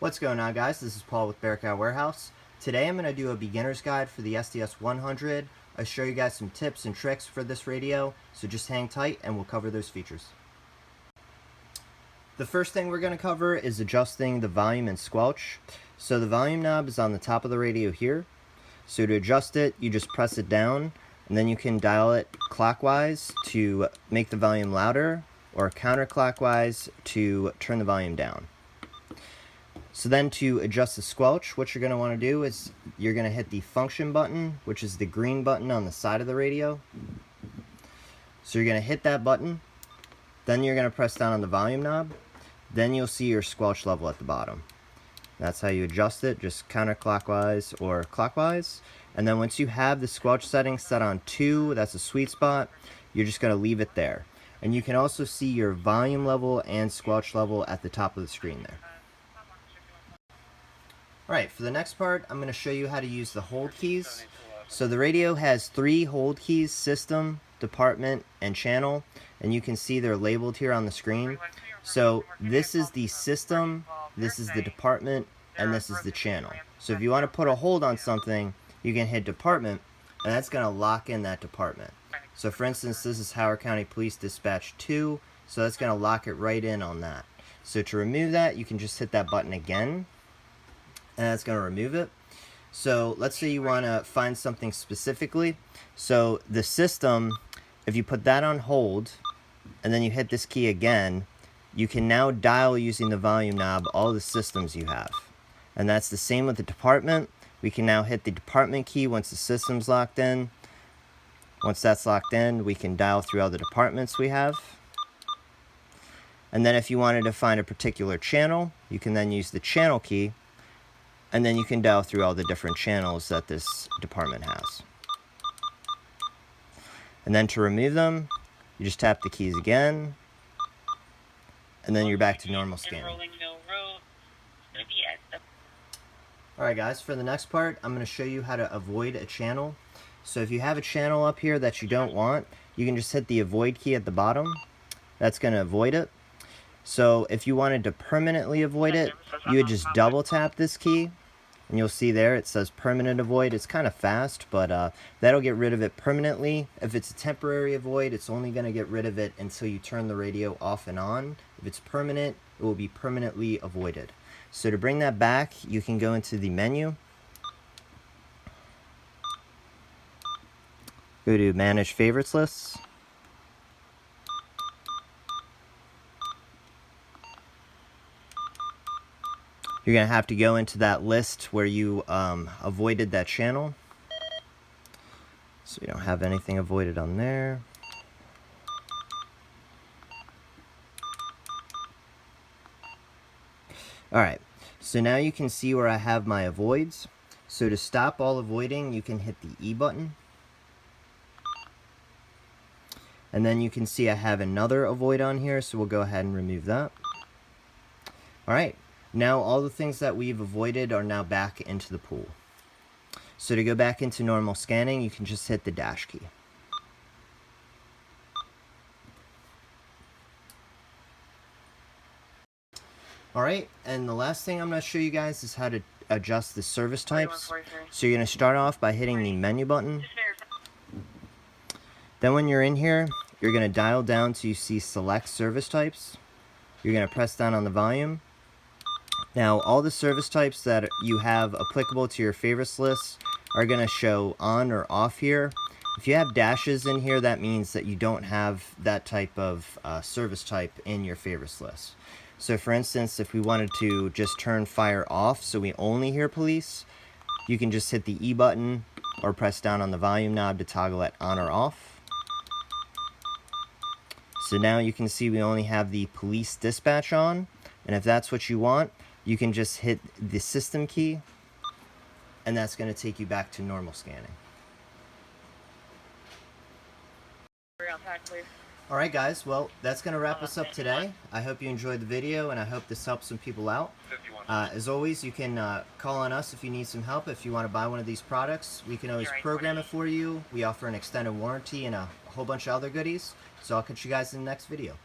What's going on, guys? This is Paul with Bearcat Warehouse. Today I'm going to do a beginner's guide for the SDS100. I'll show you guys some tips and tricks for this radio, so just hang tight and we'll cover those features. The first thing we're going to cover is adjusting the volume and squelch. So the volume knob is on the top of the radio here. So to adjust it, you just press it down, and then you can dial it clockwise to make the volume louder, or counterclockwise to turn the volume down. So then to adjust the squelch, what you're going to want to do is you're going to hit the function button, which is the green button on the side of the radio. So you're going to hit that button, then you're going to press down on the volume knob, then you'll see your squelch level at the bottom. That's how you adjust it, just counterclockwise or clockwise. And then once you have the squelch setting set on 2, that's a sweet spot, you're just going to leave it there. And you can also see your volume level and squelch level at the top of the screen there. Alright, for the next part, I'm going to show you how to use the hold keys. So the radio has 3 hold keys: system, department, and channel. And you can see they're labeled here on the screen. So this is the system, this is the department, and this is the channel. So if you want to put a hold on something, you can hit department, and that's going to lock in that department. So for instance, this is Howard County Police Dispatch 2, so that's going to lock it right in on that. So to remove that, you can just hit that button again, and that's going to remove it. So let's say you want to find something specifically. So the system, if you put that on hold, and then you hit this key again, you can now dial using the volume knob all the systems you have. And that's the same with the department. We can now hit the department key once the system's locked in. Once that's locked in, we can dial through all the departments we have. And then if you wanted to find a particular channel, you can then use the channel key, and then you can dial through all the different channels that this department has. And then to remove them, you just tap the keys again, and then you're back to normal scanning. Alright guys, for the next part, I'm going to show you how to avoid a channel. So if you have a channel up here that you don't want, you can just hit the avoid key at the bottom. That's going to avoid it. So if you wanted to permanently avoid it, you would just double tap this key, and you'll see there it says permanent avoid. It's kind of fast, but that'll get rid of it permanently. If it's a temporary avoid, it's only going to get rid of it until you turn the radio off and on. If it's permanent, it will be permanently avoided. So to bring that back, you can go into the menu, go to Manage Favorites Lists, you're going to have to go into that list where you avoided that channel. So you don't have anything avoided on there. Alright, so now you can see where I have my avoids. So to stop all avoiding, you can hit the E button. And then you can see I have another avoid on here, so we'll go ahead and remove that. Alright, now all the things that we've avoided are now back into the pool. So to go back into normal scanning, you can just hit the dash key. Alright, and the last thing I'm going to show you guys is how to adjust the service types. So you're going to start off by hitting the menu button. Then when you're in here, you're going to dial down till you see select service types. You're going to press down on the volume. Now all the service types that you have applicable to your favorites list are going to show on or off here. If you have dashes in here, that means that you don't have that type of service type in your favorites list. So for instance, if we wanted to just turn fire off so we only hear police, you can just hit the E button or press down on the volume knob to toggle it on or off. So now you can see we only have the police dispatch on, and if that's what you want, you can just hit the system key, and that's going to take you back to normal scanning. Alright guys, well, that's going to wrap us up today. I hope you enjoyed the video, and I hope this helps some people out. As always, you can call on us if you need some help. If you want to buy one of these products, we can always program it for you. We offer an extended warranty and a whole bunch of other goodies. So I'll catch you guys in the next video.